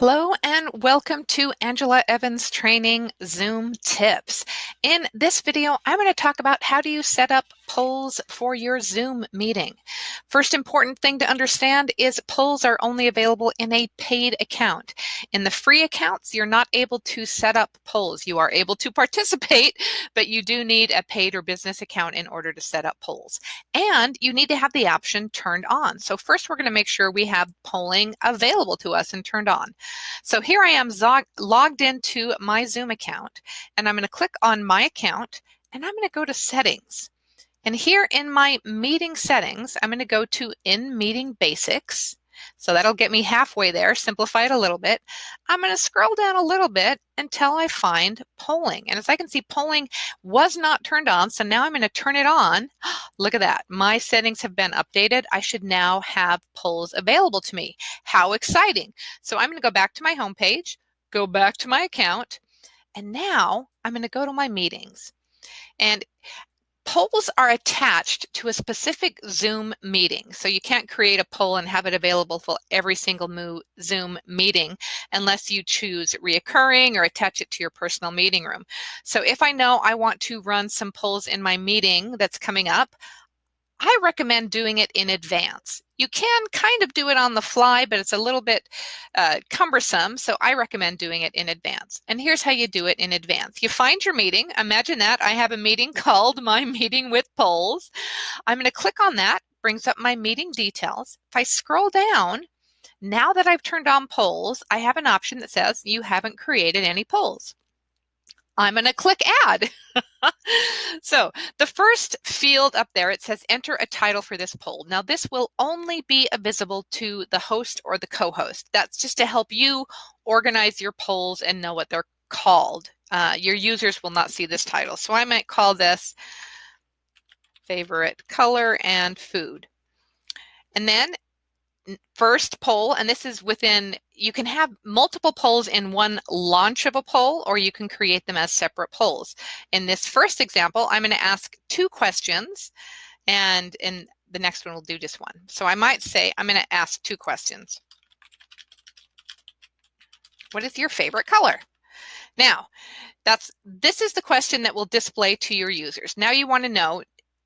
Hello and welcome to Angela Evans Training Zoom Tips. In this video, I'm going to talk about how do you set up polls for your Zoom meeting. First important thing to understand is polls are only available in a paid account. In the free accounts, you're not able to set up polls. You are able to participate, but you do need a paid or business account in order to set up polls. And you need to have the option turned on. So first, we're going to make sure we have polling available to us and turned on. So here I am logged into my Zoom account, and I'm going to click on my account, and I'm going to go to settings. And here in my meeting settings, I'm going to go to in meeting basics. So that'll get me halfway there, simplify it a little bit. I'm going to scroll down a little bit until I find polling. And as I can see, polling was not turned on. So now I'm going to turn it on. Look at that. My settings have been updated. I should now have polls available to me. How exciting. So I'm going to go back to my homepage, go back to my account, and now I'm going to go to my meetings. And polls are attached to a specific Zoom meeting. So you can't create a poll and have it available for every single Zoom meeting unless you choose reoccurring or attach it to your personal meeting room. So if I know I want to run some polls in my meeting that's coming up, I recommend doing it in advance. You can kind of do it on the fly, but it's a little bit cumbersome, so I recommend doing it in advance. And here's how you do it in advance. You find your meeting. Imagine that I have a meeting called My Meeting with Polls. I'm going to click on that, brings up my meeting details. If I scroll down, now that I've turned on polls, I have an option that says you haven't created any polls. I'm going to click add. So the first field up there, it says enter a title for this poll. Now this will only be visible to the host or the co-host. That's just to help you organize your polls and know what they're called. Your users will not see this title. So I might call this favorite color and food. And then first poll, and this is within, you can have multiple polls in one launch of a poll, or you can create them as separate polls. In this first example, I'm going to ask 2 questions, and in the next one we'll do just one. So I might say, I'm going to ask 2 questions. What is your favorite color? Now, this is the question that will display to your users. Now you want to know,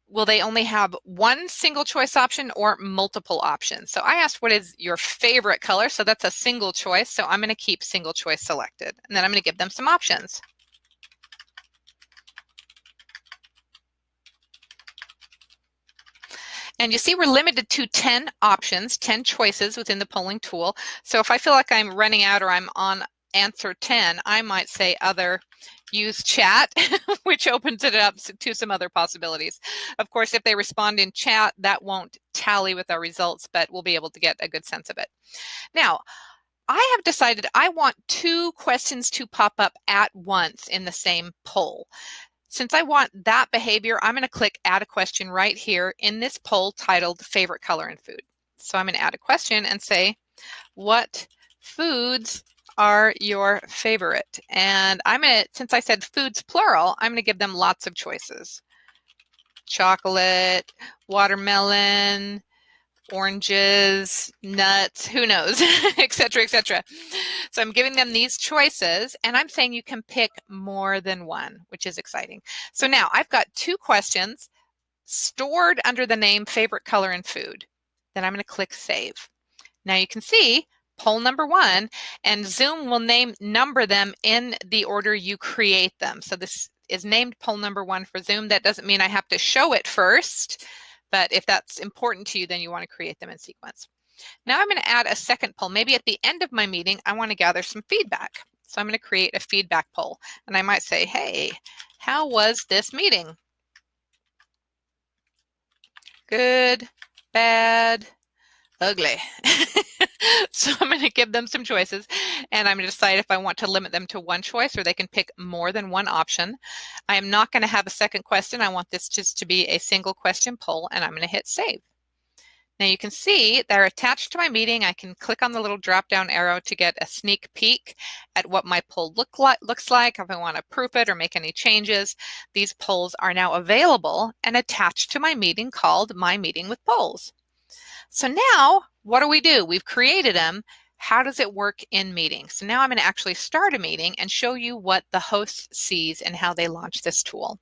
will they only have one single choice option or multiple options? So I asked, what is your favorite color? So that's a single choice. So I'm going to keep single choice selected. And then I'm going to give them some options. And you see we're limited to 10 options, 10 choices within the polling tool. So if I feel like I'm running out or I'm on answer 10, I might say other, use chat, which opens it up to some other possibilities. Of course, if they respond in chat, that won't tally with our results, but we'll be able to get a good sense of it. Now, I have decided I want 2 questions to pop up at once in the same poll. Since I want that behavior, I'm going to click add a question right here in this poll titled favorite color and food. So I'm going to add a question and say, what foods are your favorite? And I'm going to, since I said foods plural, I'm going to give them lots of choices. Chocolate, watermelon, oranges, nuts, who knows, etc., etc. So I'm giving them these choices, and I'm saying you can pick more than one, which is exciting. So now I've got 2 questions stored under the name favorite color and food. Then I'm going to click save. Now you can see poll number 1, and Zoom will number them in the order you create them. So this is named poll number 1 for Zoom. That doesn't mean I have to show it first, but if that's important to you, then you want to create them in sequence. Now I'm going to add a second poll. Maybe at the end of my meeting, I want to gather some feedback. So I'm going to create a feedback poll, and I might say, hey, how was this meeting? Good, bad, ugly. So I'm going to give them some choices, and I'm going to decide if I want to limit them to one choice or they can pick more than one option. I am not going to have a second question. I want this just to be a single question poll, and I'm going to hit save. Now you can see they're attached to my meeting. I can click on the little drop-down arrow to get a sneak peek at what my poll looks like. If I want to proof it or make any changes, these polls are now available and attached to my meeting called My Meeting with Polls. So now, what do? We've created them. how does it work in meetings? So now I'm going to actually start a meeting and show you what the host sees and how they launch this tool.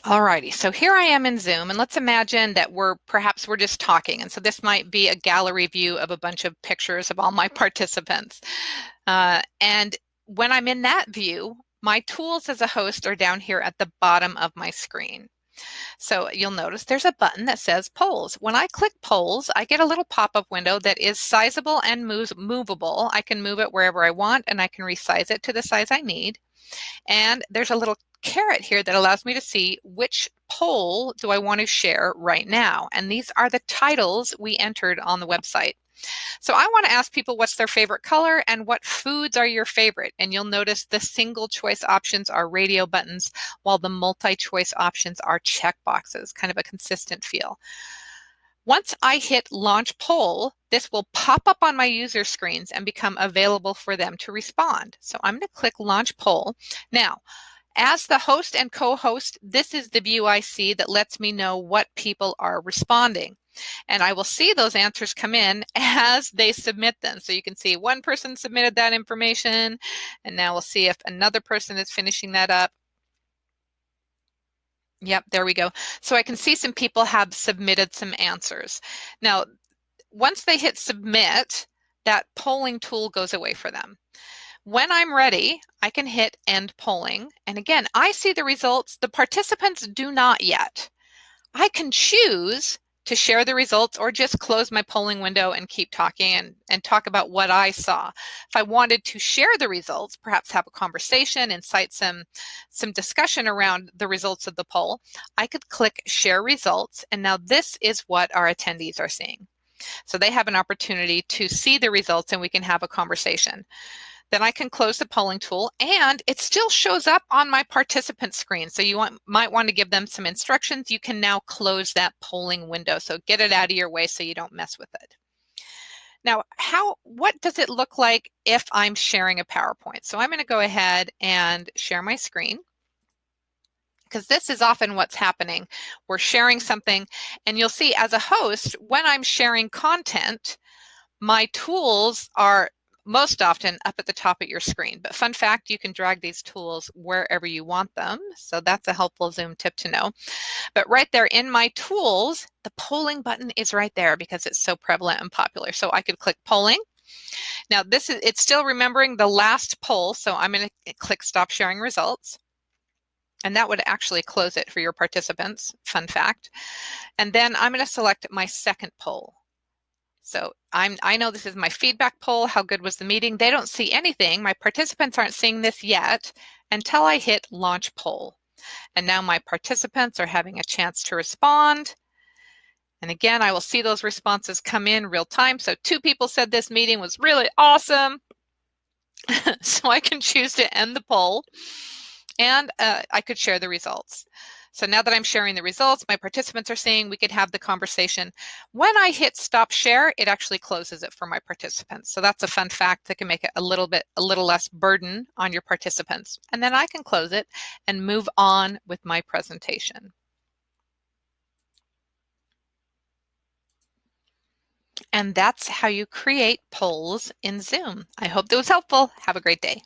Alrighty, so here I am in Zoom, and let's imagine that perhaps we're just talking. And so this might be a gallery view of a bunch of pictures of all my participants. And when I'm in that view, my tools as a host are down here at the bottom of my screen. So you'll notice there's a button that says polls. When I click polls, I get a little pop-up window that is sizable and movable. I can move it wherever I want, and I can resize it to the size I need. And there's a little caret here that allows me to see which poll do I want to share right now. And these are the titles we entered on the website. So I want to ask people what's their favorite color and what foods are your favorite. And you'll notice the single choice options are radio buttons, while the multi-choice options are check boxes, kind of a consistent feel. Once I hit launch poll, this will pop up on my user screens and become available for them to respond. So I'm going to click launch poll. Now, as the host and co-host, this is the view I see that lets me know what people are responding. And I will see those answers come in as they submit them. So you can see one person submitted that information, and now we'll see if another person is finishing that up. Yep, there we go. So I can see some people have submitted some answers. Now, once they hit submit, that polling tool goes away for them. When I'm ready, I can hit end polling. And again, I see the results. The participants do not yet. I can choose to share the results or just close my polling window and keep talking and talk about what I saw. If I wanted to share the results, perhaps have a conversation, incite some discussion around the results of the poll, I could click share results. And now this is what our attendees are seeing. So they have an opportunity to see the results and we can have a conversation. Then I can close the polling tool and it still shows up on my participant screen. So you might want to give them some instructions. You can now close that polling window. So get it out of your way so you don't mess with it. Now, what does it look like if I'm sharing a PowerPoint? So I'm going to go ahead and share my screen, because this is often what's happening. We're sharing something, and you'll see as a host, when I'm sharing content, my tools are most often up at the top of your screen. But fun fact, you can drag these tools wherever you want them. So that's a helpful Zoom tip to know. But right there in my tools, the polling button is right there because it's so prevalent and popular. So I could click polling. Now it's still remembering the last poll. So I'm going to click stop sharing results. And that would actually close it for your participants. Fun fact. And then I'm going to select my second poll. So I know this is my feedback poll. How good was the meeting? They don't see anything. My participants aren't seeing this yet until I hit launch poll. And now my participants are having a chance to respond. And again, I will see those responses come in real time. So 2 people said this meeting was really awesome. So I can choose to end the poll and I could share the results. So now that I'm sharing the results, my participants are seeing, we could have the conversation. When I hit stop share, it actually closes it for my participants. So that's a fun fact that can make it a little less burden on your participants. And then I can close it and move on with my presentation. And that's how you create polls in Zoom. I hope that was helpful. Have a great day.